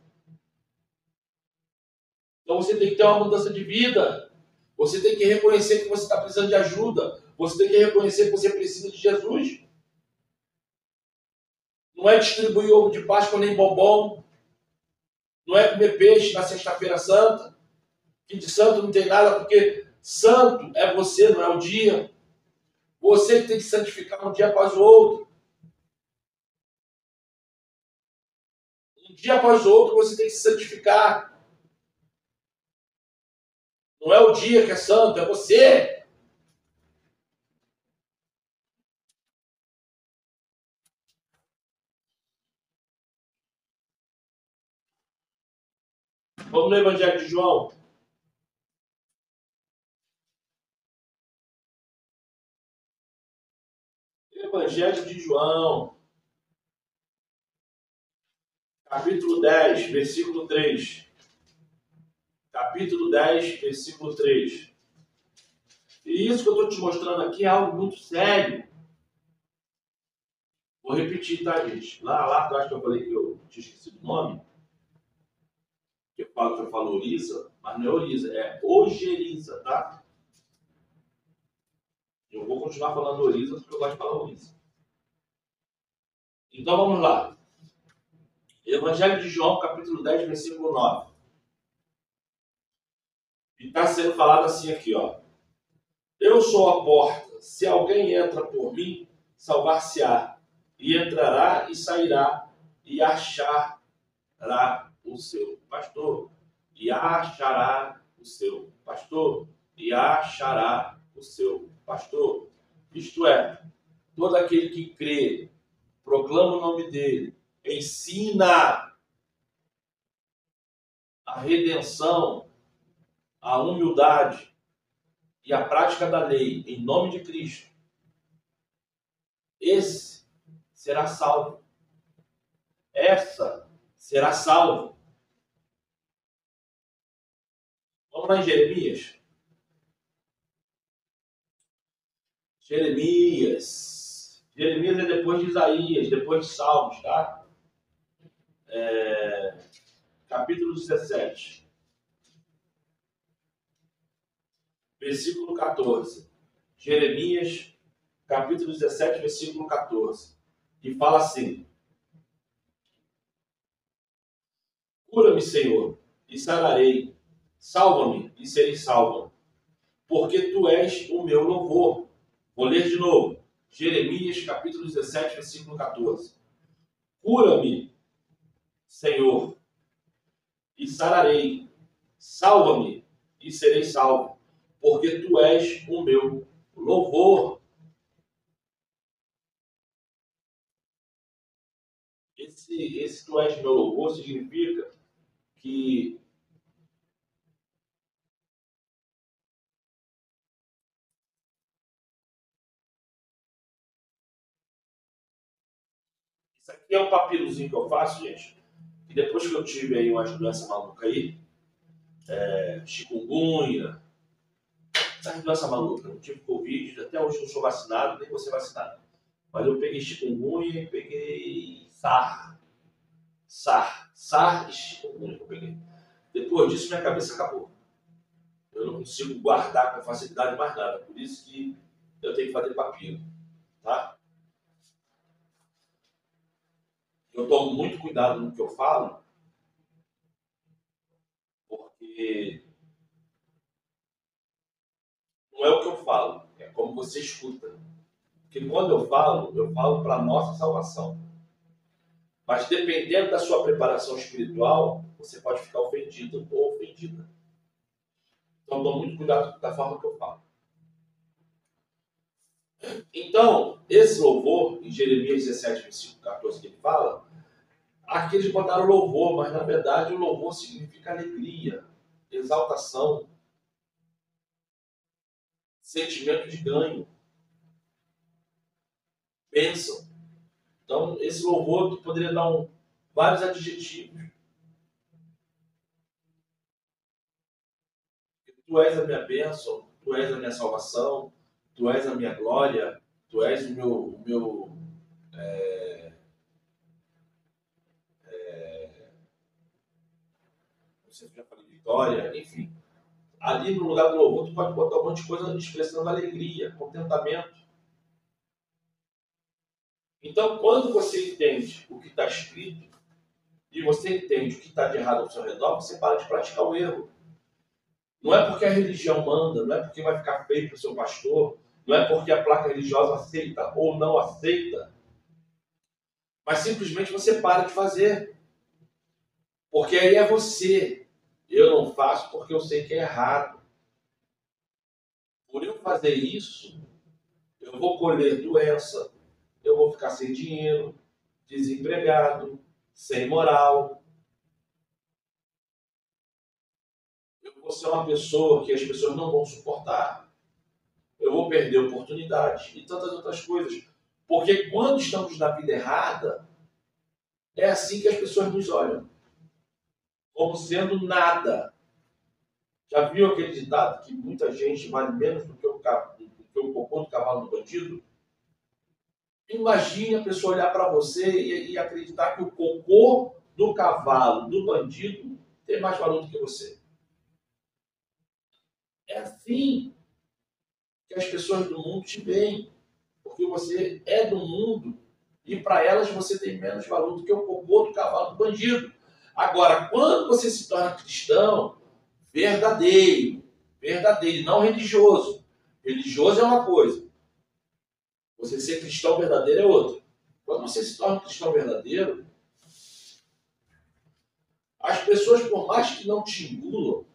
Então você tem que ter uma mudança de vida. Você tem que reconhecer que você está precisando de ajuda. Você tem que reconhecer que você precisa de Jesus. Não é distribuir ovo de Páscoa nem bombom. Não é comer peixe na sexta-feira santa. Que de santo não tem nada, porque santo é você, não é o dia. Você que tem que santificar um dia após o outro. Um dia após o outro você tem que se santificar. Não é o dia que é santo, é você. Vamos no Evangelho de João. Evangelho de João. Capítulo 10, versículo 3. Capítulo 10, versículo 3. E isso que eu estou te mostrando aqui é algo muito sério. Vou repetir, tá, gente? Lá atrás que eu falei que eu tinha esquecido o nome, que eu falo Oriza, mas não é Oriza, é Ojeriza, tá? Eu vou continuar falando Oriza porque eu gosto de falar Oriza. Então vamos lá. Evangelho de João, capítulo 10, versículo 9. E está sendo falado assim aqui, ó. Eu sou a porta. Se alguém entra por mim, salvar-se-á. E entrará e sairá e achará o seu pastor. E achará o seu pastor. E achará o seu pastor. Isto é, todo aquele que crê, proclama o nome dele, ensina a redenção, a humildade e a prática da lei em nome de Cristo, esse será salvo. Essa será salvo. Vamos lá em Jeremias. Jeremias é depois de Isaías, depois de Salmos, tá? Capítulo 17. Versículo 14. Jeremias, capítulo 17, versículo 14. Que fala assim: Cura-me, Senhor, e sararei. Salva-me, e serei salvo. Porque tu és o meu louvor. Vou ler de novo. Jeremias, capítulo 17, versículo 14. Cura-me, Senhor, e sararei. Salva-me, e serei salvo. Porque tu és o meu louvor. Esse tu és meu louvor significa que isso aqui é um papirozinho que eu faço, gente. E depois que eu tive aí umas doenças malucas aí, chikungunya, essa doença maluca, não tive Covid, até hoje não sou vacinado, nem vou ser vacinado. Mas eu peguei chikungunya e peguei SAR e chikungunya que eu peguei. Depois disso, minha cabeça acabou. Eu não consigo guardar com facilidade mais nada. Por isso que eu tenho que fazer papiro, tá? Eu tomo muito cuidado no que eu falo, porque não é o que eu falo, é como você escuta. Porque quando eu falo para a nossa salvação. Mas dependendo da sua preparação espiritual, você pode ficar ofendido ou ofendida. Então, dou muito cuidado da forma que eu falo. Então, esse louvor, em Jeremias 17, versículo 14, que ele fala, aqui eles botaram louvor, mas na verdade o louvor significa alegria, exaltação, sentimento de ganho, bênção. Então, esse louvor, tu poderia dar vários adjetivos. Tu és a minha bênção, tu és a minha salvação, tu és a minha glória, tu és o meu não sei se eu já falei vitória, enfim. Ali no lugar do louvor, tu pode botar um monte de coisa expressando alegria, contentamento. Então, quando você entende o que está escrito e você entende o que está de errado ao seu redor, você para de praticar o erro. Não é porque a religião manda, não é porque vai ficar feio para o seu pastor, não é porque a placa religiosa aceita ou não aceita, mas simplesmente você para de fazer. Porque aí é você. Eu não faço porque eu sei que é errado. Por eu fazer isso, eu vou colher doença, eu vou ficar sem dinheiro, desempregado, sem moral. Eu vou ser uma pessoa que as pessoas não vão suportar. Eu vou perder oportunidades e tantas outras coisas. Porque quando estamos na vida errada, é assim que as pessoas nos olham. Como sendo nada. Já viu aquele ditado que muita gente vale menos do que o cocô do cavalo do bandido? Imagine a pessoa olhar para você e acreditar que o cocô do cavalo, do bandido, tem mais valor do que você. É assim que as pessoas do mundo te veem. Porque você é do mundo e para elas você tem menos valor do que o cocô do cavalo do bandido. Agora, quando você se torna cristão, verdadeiro, não religioso. Religioso é uma coisa. Você ser cristão verdadeiro é outra. Quando você se torna um cristão verdadeiro, as pessoas, por mais que não te engulam,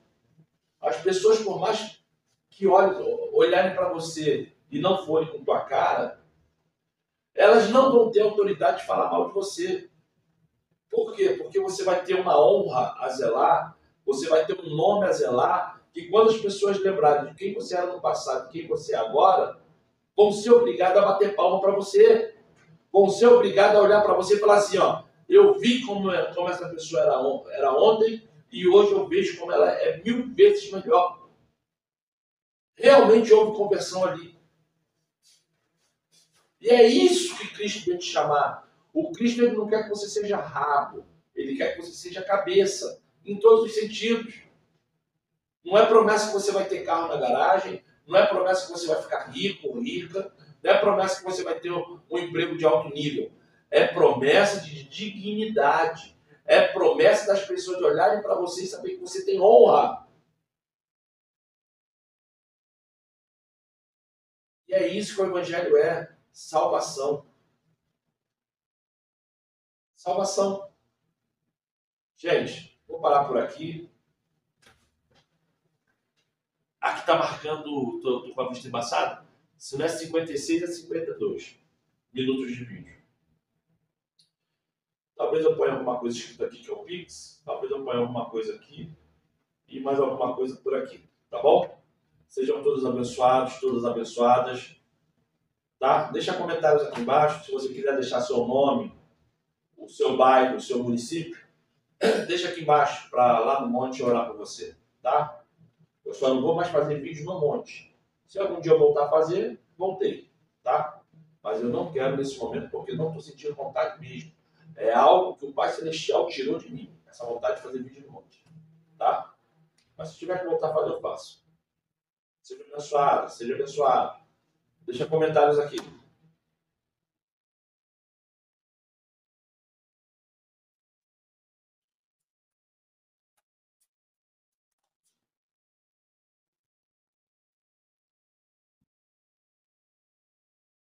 as pessoas, por mais que olharem para você e não forem com tua cara, elas não vão ter autoridade de falar mal de você. Por quê? Porque você vai ter uma honra a zelar, você vai ter um nome a zelar, que quando as pessoas lembrarem de quem você era no passado e quem você é agora, vão ser obrigados a bater palma para você. Vão ser obrigados a olhar para você e falar assim, ó, eu vi como essa pessoa era ontem e hoje eu vejo como ela é 1000 vezes melhor. Realmente houve conversão ali. E é isso que Cristo veio te chamar. O Cristo ele não quer que você seja rabo. Ele quer que você seja cabeça. Em todos os sentidos. Não é promessa que você vai ter carro na garagem. Não é promessa que você vai ficar rico ou rica. Não é promessa que você vai ter um emprego de alto nível. É promessa de dignidade. É promessa das pessoas olharem para você e saber que você tem honra. E é isso que o Evangelho é. Salvação. Salvação. Gente, vou parar por aqui. Aqui está marcando, estou com a vista embaçada, se não é 56, é 52 minutos de vídeo. Talvez eu ponha alguma coisa escrita aqui que é o Pix, talvez eu ponha alguma coisa aqui e mais alguma coisa por aqui, tá bom? Sejam todos abençoados, todas abençoadas, tá? Deixa comentários aqui embaixo, se você quiser deixar seu nome, o seu bairro, o seu município, deixa aqui embaixo para lá no monte orar por você, tá? Eu só não vou mais fazer vídeo no monte. Se algum dia eu voltar a fazer, voltei, tá? Mas eu não quero nesse momento porque não estou sentindo vontade mesmo. É algo que o Pai Celestial tirou de mim, essa vontade de fazer vídeo no monte, tá? Mas se tiver que voltar a fazer, eu faço. Seja abençoado, seja abençoado. Deixa comentários aqui.